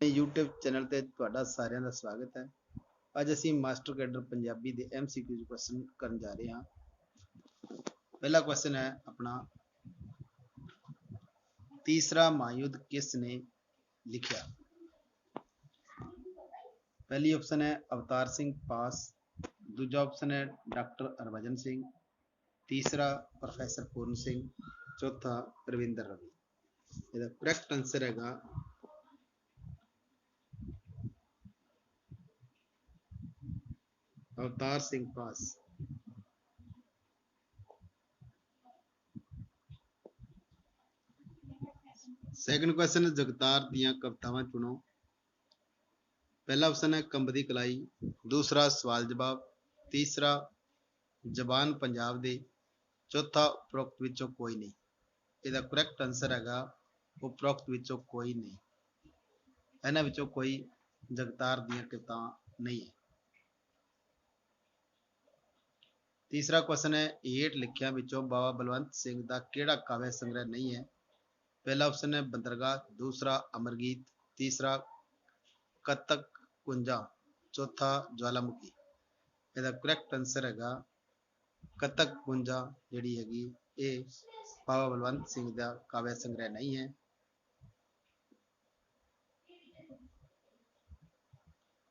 YouTube channel ਤੇ ਤੁਹਾਡਾ ਸਾਰਿਆਂ ਦਾ ਸਵਾਗਤ ਹੈ। ਅੱਜ ਅਸੀਂ ਮਾਸਟਰ ਕੈਡਰ ਪੰਜਾਬੀ ਦੇ MCQ ਕੁਐਸਚਨ ਕਰਨ ਜਾ ਰਹੇ ਹਾਂ। ਪਹਿਲਾ ਕੁਐਸਚਨ ਹੈ ਆਪਣਾ, ਤੀਸਰਾ ਮਹਾਯੁੱਧ ਕਿਸ ਨੇ ਲਿਖਿਆ? ਪਹਿਲੀ ਆਪਸ਼ਨ ਹੈ ਅਵਤਾਰ ਸਿੰਘ ਪਾਸ, ਦੂਜਾ ਆਪਸ਼ਨ ਹੈ ਡਾਕਟਰ ਹਰਭਜਨ ਸਿੰਘ, ਤੀਸਰਾ ਪ੍ਰੋਫੈਸਰ ਪੂਰਨ ਸਿੰਘ, ਚੌਥਾ ਰਵਿੰਦਰ ਰਵੀ। ਇਹਦਾ ਕਰੈਕਟ ਆਨਸਰ ਹੈਗਾ अवतार सिंह पास। सैकंड क्वेश्चन, जगतार दियां कवितावां चुनो। पहला ऑप्शन है कंबदी कलाई, दूसरा सवाल जवाब, तीसरा जबान पंजाब दे, चौथा उपरोक्त विचों कोई नहीं। इसदा करैक्ट आंसर हैगा उपरोक्त विचों कोई नहीं। इन्हां विचों कोई जगतार दियां कवितावां नहीं है। तीसरा क्वेश्चन है, हेठ लिखियां विचों बाबा बलवंत सिंह दा किहड़ा काव्य संग्रह नहीं है? पहला ऑप्शन है बंदरगाह, दूसरा अमरगीत, तीसरा कतक कुंजा, चौथा ज्वालामुखी। इसदा करैक्ट आंसर हैगा कतक कुंजा जिहड़ी हैगी ये बाबा बलवंत सिंह दा काव्य संग्रह नहीं है।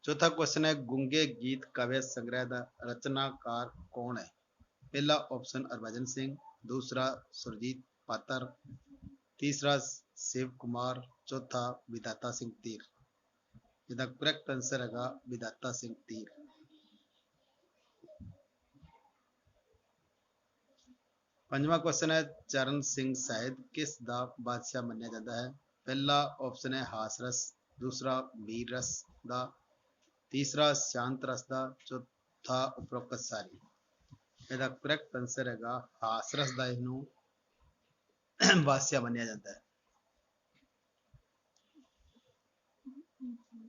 चौथा क्वेश्चन है, गूंगे गीत काव्य संग्रह का रचनाकार कौन है? पहला ऑप्शन हरभजन सिंह, दूसरा सुरजीत पातर, तीसरा शिव कुमार, चौथा विधाता सिंह तीर। इसका करैक्ट आंसर है विधाता सिंह तीर। पंजवां क्वेश्चन है, चरण सिंह साहिद किस दा बादशाह मन्निया जाता है? पहला ऑप्शन है हासरस, दूसरा वीर रस दा, तीसरा शांत रस का, चौथा उपरोक्त सारी। इसका करैक्ट आंसर है हासरस का इनू बादशाह मन्निया जाता है।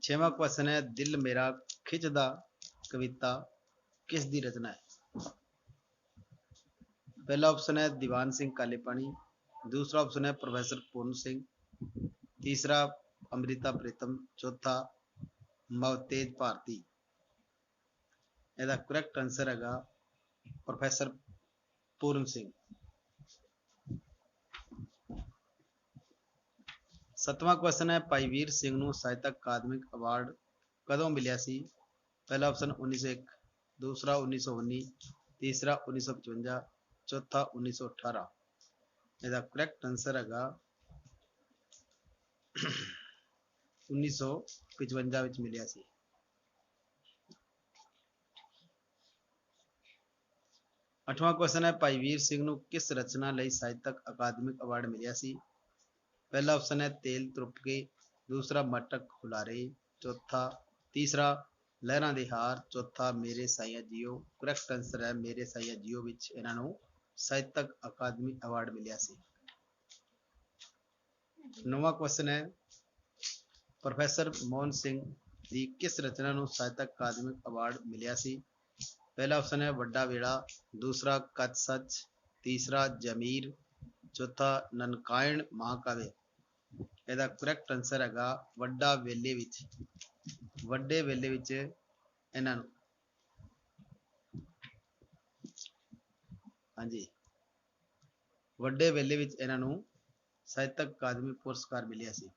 छेवां क्वेश्चन है, दिल मेरा खिंचदा कविता किस दी रचना है? पहला ऑप्शन है दीवान सिंह कालेपानी, दूसरा ऑप्शन है प्रोफेसर पूर्ण सिंह, तीसरा अमृता प्रीतम, चौथा मवतेज भारती। इसका करैक्ट आंसर है प्रोफेसर पूर्ण सिंह। सतवां क्वेश्चन है, भाई वीर सिंह नूं साहित्यक अकादमिक अवार्ड कदों मिलिया सी? पहला ऑप्शन 1901, दूसरा 1919, तीसरा 1955, चौथा 1918। इसका करैक्ट आंसर है 1955 मिलिया सी। अठवां क्वेश्चन है, भाई वीर सिंह नूं किस रचना लई साहित्यक अकादमिक अवार्ड मिलिया सी? पहला ऑप्शन है तेल तुरपके, दूसरा मटक हुलारे, चौथा तीसरा लहरां दे हार, चौथा मेरे साइया जियो। करैक्ट आंसर है मेरे साइया जियो विच इन्हां नूं साहित्यक अकादमी अवार्ड मिलिया सी। नौवां क्वेश्चन है, प्रोफेसर मोहन सिंह दी किस रचना नूं साहित्यक अकादमिक अवार्ड मिलिया सी? पहला ऑप्शन है वड्डा वेड़ा, दूसरा कच सच, तीसरा जमीर, चौथा ननकायण महाकाव्य। इसका करैक्ट आंसर है वड्डा वेले विच, वड्डे वेले विच इन्हां नूं हाँ जी वड्डे वेले विच इन्हां नूं साहित्यक अकादमी पुरस्कार मिलिया सी।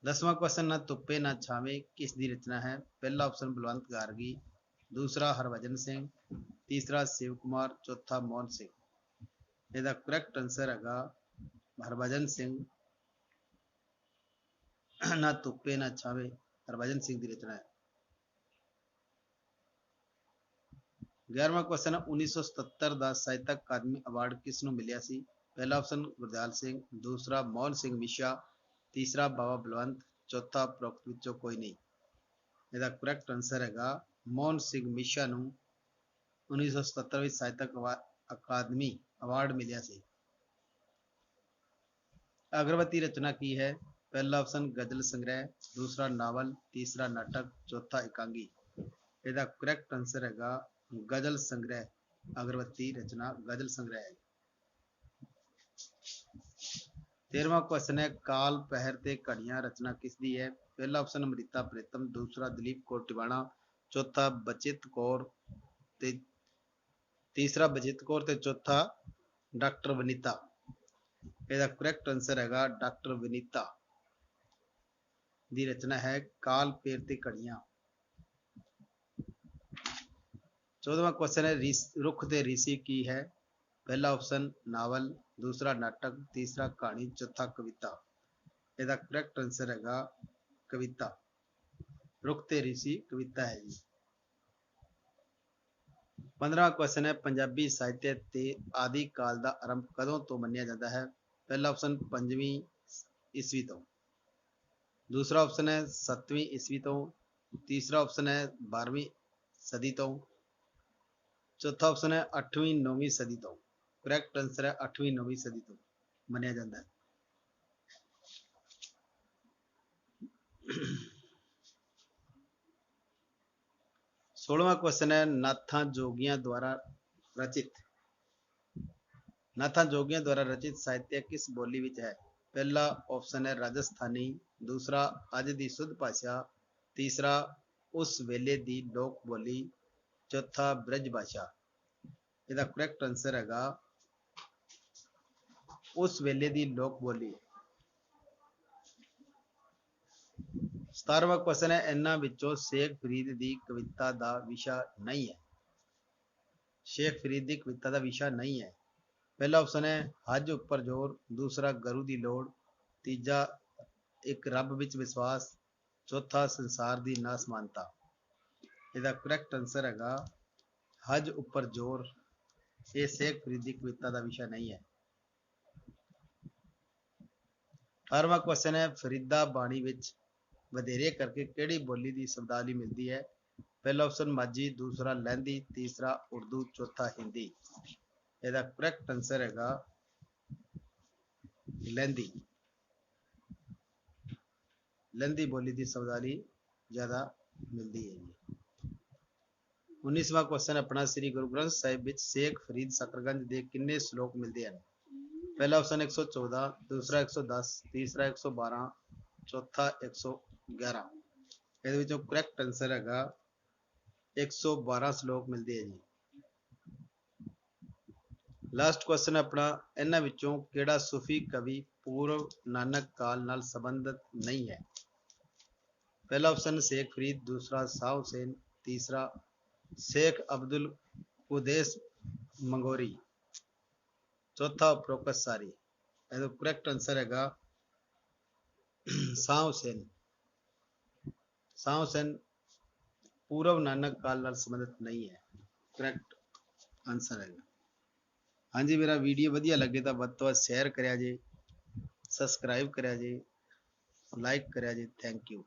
10वां क्वेश्चन, ना तुप्पे ना छावे किस दी रचना है? पहला ऑप्शन बलवंत गार्गी, दूसरा हरभजन सिंह, तीसरा शिव कुमार, चौथा मोहन सिंह। इसका करैक्ट आंसर है हरभजन सिंह। ना तुप्पे ना छावे हरभजन सिंह की रचना है। 11वां क्वेश्चन है, 1977 का साहित्यक अकादमी अवार्ड किसनूं मिलिया सी? पहला ऑप्शन गुरदयाल सिंह, दूसरा मोहन सिंह मिशा, तीसरा बाबा बलवंत, चौथा उपरोक्त विचों कोई नहीं। इसका करैक्ट आंसर है मोहन सिंह मिशा नूं 1977 में साहित्यक अकादमी अवार्ड मिलिया सी। अग्रवती रचना की है? पहला ऑप्शन गजल संग्रह, दूसरा नावल, तीसरा नाटक, चौथा एकांगी। इसका करैक्ट आंसर है गजल संग्रह। अग्रवती रचना गजल संग्रह है। 13वां क्वेश्चन है काल पहर ते घड़ियां रचना किसदी है। पहला ऑप्शन अमृता प्रीतम, दूसरा दिलीप कौर टिवाणा, चौथा बचित कौर ते तीसरा बचित कौर ते चौथा डॉक्टर वनीता। ਇਹਦਾ ਕਰੈਕਟ ਆਨਸਰ ਹੈਗਾ डॉक्टर वनीता ਦੀ ਰਚਨਾ ਹੈ ਕਾਲ ਪੇਰ ਤੇ ਘੜੀਆਂ। 14ਵਾਂ क्वेश्चन है रुख ते ऋषि की है। पहला ऑप्शन नावल, दूसरा नाटक, तीसरा कहानी, चौथा कविता। ਇਹਦਾ ਕਰੈਕਟ आंसर हैगा कविता। रुख ते ऋषि कविता है जी। 15वां क्वेश्चन है पंजाबी साहित्य ते आदि काल का आरंभ कदों तो मन्निया जाता है। पहला ऑप्शन 5वीं ईस्वी तो, दूसरा ऑप्शन है 7वीं ईस्वी तो, तीसरा ऑप्शन है 12वीं सदी तो, चौथा ऑप्शन है 8वीं 9वीं सदी तो। करैक्ट आंसर है 8वीं 9वीं सदी तो मन्निया जाता है। 16वां क्वेश्चन है नाथा जोगियां द्वारा रचित साहित्य किस बोली विच है। पहला ऑप्शन है राजस्थानी, दूसरा अज दी शुद्ध भाषा, तीसरा उस वेले दी लोक बोली, चौथा ब्रज भाषा। इसका करैक्ट आंसर हैगा उस वेले दी लोक बोली। 17वां क्वेश्चन है इन्हां विचों शेख फरीद दी कविता दा विशा नहीं है। शेख फरीद दी कविता दा विशा नहीं है। पहला ऑप्शन है हज उपर जोर, दूसरा गुरु दी लोड़, तीजा एक रब विच विश्वास, चौथा संसार दी ना समानता। इसका करैक्ट आंसर हैगा हज उपर जोर। ये शेख फरीद दी कविता का विषय नहीं है। 18वां क्वेश्चन है फरीदा बाणी विच वधेरे करके किहड़ी बोली दी शब्दावली मिलती है। पहला ऑप्शन माझी, दूसरा लहंदी, तीसरा उर्दू, चौथा हिंदी। इसका करैक्ट आंसर हैगा लहंदी। लहंदी बोली दी शब्दावली ज्यादा मिलती है। 19वां क्वेश्चन अपना श्री गुरु ग्रंथ साहिब विच शेख फरीद सकरगंज दे किन्ने श्लोक मिलते हैं। पहला ऑप्शन 114, दूसरा 110, तीसरा 112, चौथा 111। ਇਹਦੇ ਵਿੱਚੋਂ ਕਰੈਕਟ ਆਨਸਰ ਹੈਗਾ 112 श्लोक मिलते हैं जी। लास्ट क्वेश्चन अपना इन्हां विचों किहड़ा सूफी कवि पूर्व नानक काल नाल संबंधित नहीं है। पहला ऑप्शन शेख फरीद, दूसरा शाह हुसैन, तीसरा शेख अब्दुल कुदैस मंगोरी, चौथा उपरोक्त सारी। ਇਹਦਾ करैक्ट आंसर हैगा शाह हुसैन। शाह हुसैन पूर्व नानक काल नाल संबंधित नहीं है। करैक्ट आंसर है। हाँ जी, मेरा वीडियो वधिया लगे तो वध तो वध शेयर करिया जे, सबसक्राइब करिया जे, लाइक करिया जे। Thank you.